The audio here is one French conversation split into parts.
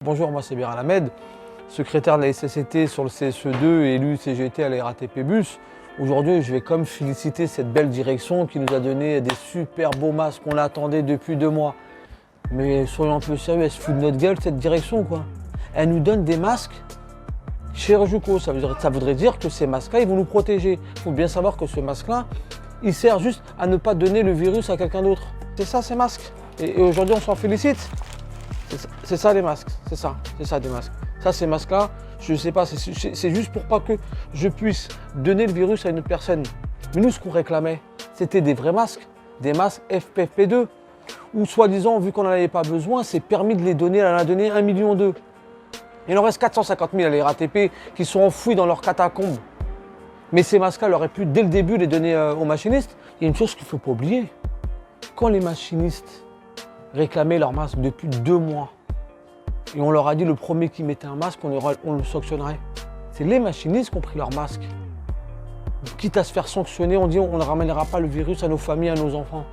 Bonjour, moi c'est Béral Ahmed, secrétaire de la SCCT sur le CSE2 et élu CGT à la RATP Bus. Aujourd'hui, je vais comme féliciter cette belle direction qui nous a donné des super beaux masques qu'on attendait depuis 2 mois. Mais soyons un peu sérieux, elle se fout de notre gueule cette direction quoi. Elle nous donne des masques chirurgicaux, ça voudrait dire que ces masques-là, ils vont nous protéger. Il faut bien savoir que ce masque-là, il sert juste à ne pas donner le virus à quelqu'un d'autre. C'est ça ces masques. Et aujourd'hui, on s'en félicite. C'est ça les masques, c'est ça des masques. Ça, ces masques-là, je ne sais pas, c'est juste pour pas que je puisse donner le virus à une autre personne. Mais nous, ce qu'on réclamait, c'était des vrais masques, des masques FFP2, où soi-disant, vu qu'on n'en avait pas besoin, c'est permis de les donner, elle en a donné 1,2 million. Il en reste 450 000 à la RATP qui sont enfouis dans leurs catacombes. Mais ces masques-là, elle aurait pu dès le début les donner aux machinistes. Il y a une chose qu'il ne faut pas oublier. Quand les machinistes réclamaient leurs masques depuis 2 mois, et on leur a dit le premier qui mettait un masque, on le sanctionnerait. C'est les machinistes qui ont pris leur masque. Quitte à se faire sanctionner, on dit on ne ramènera pas le virus à nos familles, à nos enfants.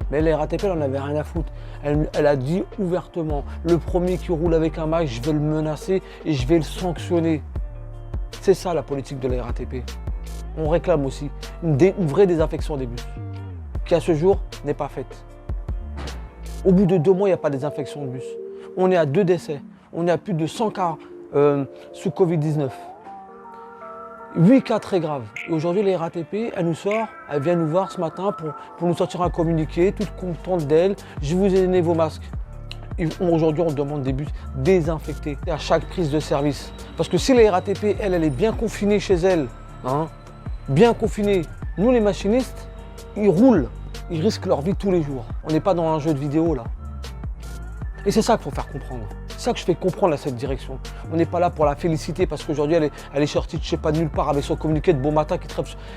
Mais la RATP, elle n'en avait rien à foutre. Elle a dit ouvertement, le premier qui roule avec un masque, je vais le menacer et je vais le sanctionner. C'est ça la politique de la RATP. On réclame aussi une vraie désinfection des bus, qui à ce jour n'est pas faite. Au bout de 2 mois, il n'y a pas de désinfection de bus. On est à 2 décès. On est à plus de 100 cas sous Covid-19. 8 cas très graves. Et aujourd'hui, la RATP, elle vient nous voir ce matin pour nous sortir un communiqué, toute contente d'elle. Je vous ai donné vos masques. Aujourd'hui, on demande des bus désinfectés à chaque prise de service. Parce que si la RATP, elle est bien confinée chez elle, bien confinée, nous les machinistes, ils roulent. Ils risquent leur vie tous les jours. On n'est pas dans un jeu de vidéo là. Et c'est ça qu'il faut faire comprendre. C'est ça que je fais comprendre à cette direction. On n'est pas là pour la féliciter parce qu'aujourd'hui elle est sortie de je sais pas de nulle part avec son communiqué de bon matin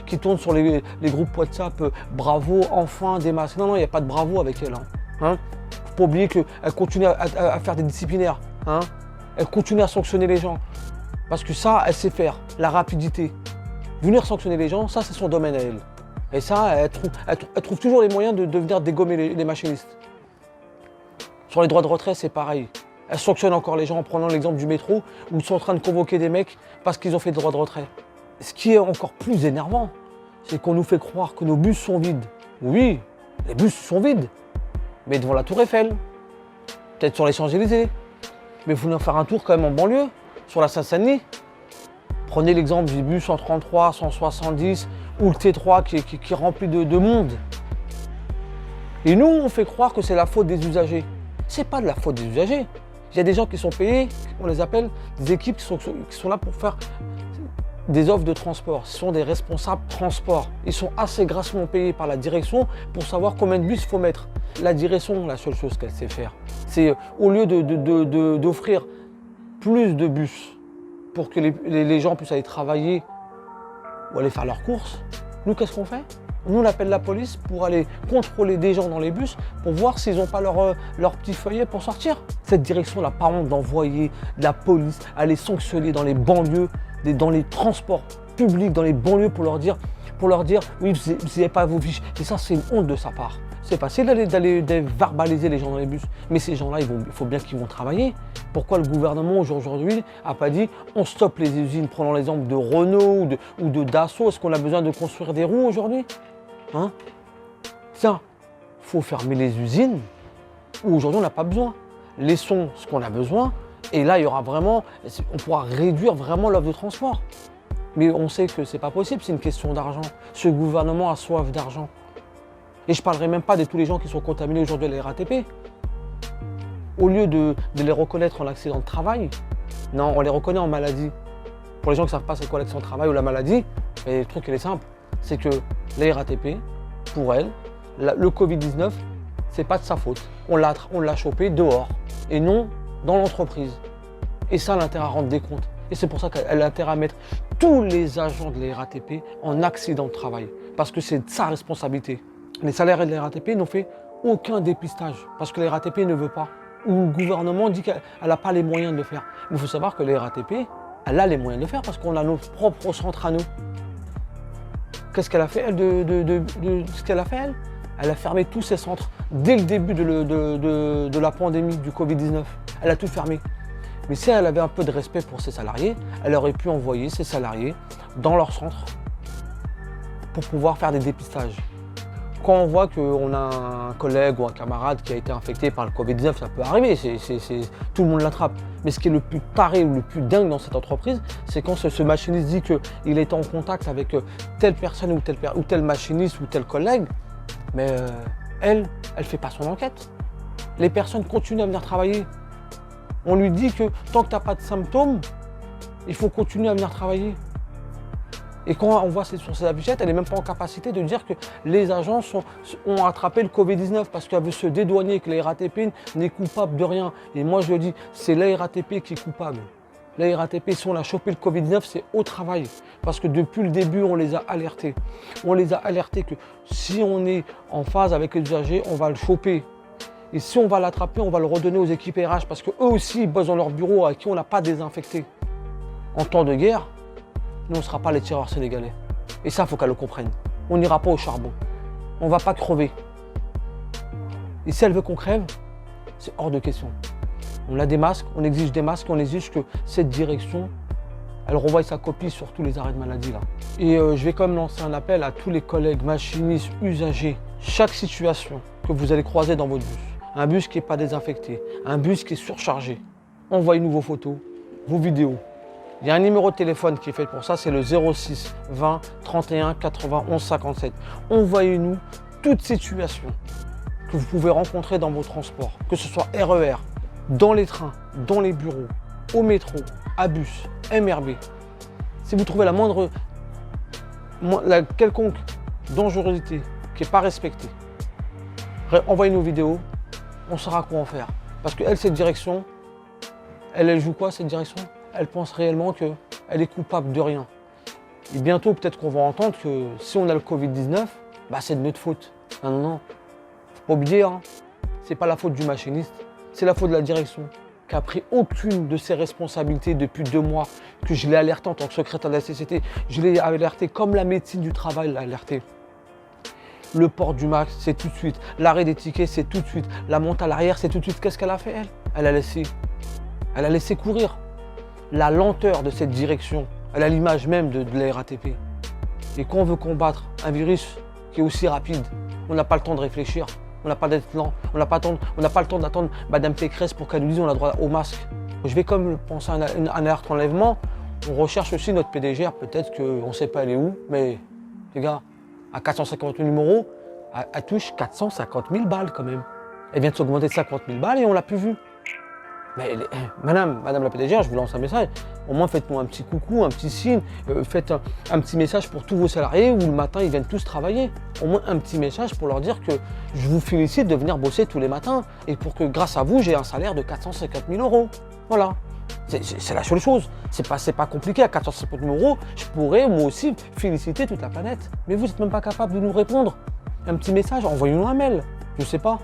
qui tourne sur les groupes WhatsApp. Bravo, enfin des masques. Non, il n'y a pas de bravo avec elle. Faut pas oublier qu'elle continue à faire des disciplinaires. Elle continue à sanctionner les gens. Parce que ça, elle sait faire. La rapidité. Venir sanctionner les gens, ça c'est son domaine à elle. Et ça, elle trouve toujours les moyens de venir dégommer les machinistes. Sur les droits de retrait, c'est pareil. Elle sanctionne encore les gens en prenant l'exemple du métro où ils sont en train de convoquer des mecs parce qu'ils ont fait des droits de retrait. Ce qui est encore plus énervant, c'est qu'on nous fait croire que nos bus sont vides. Oui, les bus sont vides, mais devant la Tour Eiffel, peut-être sur les Champs-Élysées. Mais vous voulez faire un tour quand même en banlieue, sur la Seine-Saint-Denis. Prenez l'exemple du bus 133, 170 ou le T3 qui est rempli de monde. Et nous, on fait croire que c'est la faute des usagers. C'est pas de la faute des usagers. Il y a des gens qui sont payés, on les appelle des équipes qui sont là pour faire des offres de transport. Ce sont des responsables transport. Ils sont assez grassement payés par la direction pour savoir combien de bus il faut mettre. La direction, la seule chose qu'elle sait faire, c'est au lieu d'offrir plus de bus pour que les gens puissent aller travailler ou aller faire leurs courses, nous, qu'est-ce qu'on fait? Nous, on appelle la police pour aller contrôler des gens dans les bus pour voir s'ils n'ont pas leur petit feuillet pour sortir. Cette direction n'a pas honte d'envoyer de la police aller sanctionner dans les banlieues, dans les transports publics, dans les banlieues pour leur dire oui, vous n'avez pas vos fiches. Et ça, c'est une honte de sa part. C'est facile d'aller verbaliser les gens dans les bus, mais ces gens-là, il faut bien qu'ils vont travailler. Pourquoi le gouvernement aujourd'hui n'a pas dit on stoppe les usines, prenons l'exemple de Renault ou de Dassault. Est-ce qu'on a besoin de construire des roues aujourd'hui? Tiens, il faut fermer les usines où aujourd'hui on n'a pas besoin. Laissons ce qu'on a besoin et là il y aura vraiment, on pourra réduire vraiment l'offre de transport. Mais on sait que c'est pas possible, c'est une question d'argent. Ce gouvernement a soif d'argent. Et je ne parlerai même pas de tous les gens qui sont contaminés aujourd'hui à la RATP. Au lieu de les reconnaître en accident de travail, non, on les reconnaît en maladie. Pour les gens qui ne savent pas c'est quoi l'accident de travail ou la maladie, et le truc il est simple, c'est que la RATP, pour elle, le Covid-19, c'est pas de sa faute. On l'a chopé dehors et non dans l'entreprise. Et ça, elle a intérêt à rendre des comptes. Et c'est pour ça qu'elle a intérêt à mettre tous les agents de la RATP en accident de travail. Parce que c'est de sa responsabilité. Les salariés de la RATP n'ont fait aucun dépistage parce que la RATP ne veut pas. Ou le gouvernement dit qu'elle n'a pas les moyens de le faire. Mais il faut savoir que la RATP, elle a les moyens de le faire parce qu'on a nos propres centres à nous. Qu'est-ce qu'elle a fait, elle, Elle a fermé tous ses centres dès le début de la pandémie du Covid-19. Elle a tout fermé. Mais si elle avait un peu de respect pour ses salariés, elle aurait pu envoyer ses salariés dans leur centre pour pouvoir faire des dépistages. Quand on voit qu'on a un collègue ou un camarade qui a été infecté par le Covid-19, ça peut arriver, tout le monde l'attrape. Mais ce qui est le plus taré ou le plus dingue dans cette entreprise, c'est quand ce machiniste dit qu'il est en contact avec telle personne ou tel machiniste ou tel collègue, mais elle ne fait pas son enquête. Les personnes continuent à venir travailler. On lui dit que tant que tu n'as pas de symptômes, il faut continuer à venir travailler. Et quand on voit sur ses affichettes, elle n'est même pas en capacité de dire que les agents ont attrapé le Covid-19 parce qu'elle veut se dédouaner, que la RATP n'est coupable de rien. Et moi je dis, c'est la RATP qui est coupable. La RATP, si on a chopé le Covid-19, c'est au travail. Parce que depuis le début, on les a alertés. On les a alertés que si on est en phase avec les usagers, on va le choper. Et si on va l'attraper, on va le redonner aux équipes RH parce qu'eux aussi, ils bossent dans leur bureau à qui on n'a pas désinfecté. En temps de guerre, nous, on ne sera pas les tireurs sénégalais. Et ça, il faut qu'elle le comprenne. On n'ira pas au charbon. On ne va pas crever. Et si elle veut qu'on crève, c'est hors de question. On a des masques, on exige des masques, on exige que cette direction, elle renvoie sa copie sur tous les arrêts de maladie là. Et je vais quand même lancer un appel à tous les collègues, machinistes, usagers. Chaque situation que vous allez croiser dans votre bus, un bus qui n'est pas désinfecté, un bus qui est surchargé, envoyez-nous vos photos, vos vidéos. Il y a un numéro de téléphone qui est fait pour ça, c'est le 06 20 31 91 57. Envoyez-nous toute situation que vous pouvez rencontrer dans vos transports, que ce soit RER, dans les trains, dans les bureaux, au métro, à bus, MRB. Si vous trouvez la quelconque dangerosité qui n'est pas respectée, envoyez nos vidéos, on saura quoi en faire. Parce qu'elle, cette direction, elle joue quoi cette direction? Elle pense réellement qu'elle est coupable de rien. Et bientôt, peut-être qu'on va entendre que si on a le Covid-19, bah, c'est de notre faute. Non, non, non. Faut pas oublier, hein. C'est pas la faute du machiniste, c'est la faute de la direction qui a pris aucune de ses responsabilités depuis 2 mois, que je l'ai alerté en tant que secrétaire de la CCT. Je l'ai alerté comme la médecine du travail l'a alerté. Le port du masque, c'est tout de suite. L'arrêt des tickets, c'est tout de suite. La montée à l'arrière, c'est tout de suite. Qu'est-ce qu'elle a fait, elle? Elle a laissé courir. La lenteur de cette direction, elle a l'image même de la RATP. Et quand on veut combattre un virus qui est aussi rapide, on n'a pas le temps de réfléchir, on n'a pas d'être lent, on n'a pas le temps d'attendre Madame Pécresse pour qu'elle nous dise on a droit au masque. Je vais comme penser à un alerte enlèvement, on recherche aussi notre PDG, peut-être qu'on ne sait pas elle est où, mais les gars, à 450 000 euros, elle touche 450 000 balles quand même. Elle vient de s'augmenter de 50 000 balles et on ne l'a plus vue. Mais madame la PDG, je vous lance un message, au moins faites-nous un petit coucou, un petit signe, faites un petit message pour tous vos salariés où le matin ils viennent tous travailler. Au moins un petit message pour leur dire que je vous félicite de venir bosser tous les matins et pour que grâce à vous j'ai un salaire de 450 000 euros. Voilà, c'est la seule chose, c'est pas compliqué, à 450 000 euros, je pourrais moi aussi féliciter toute la planète. Mais vous n'êtes même pas capable de nous répondre. Un petit message, envoyez-nous un mail, je sais pas.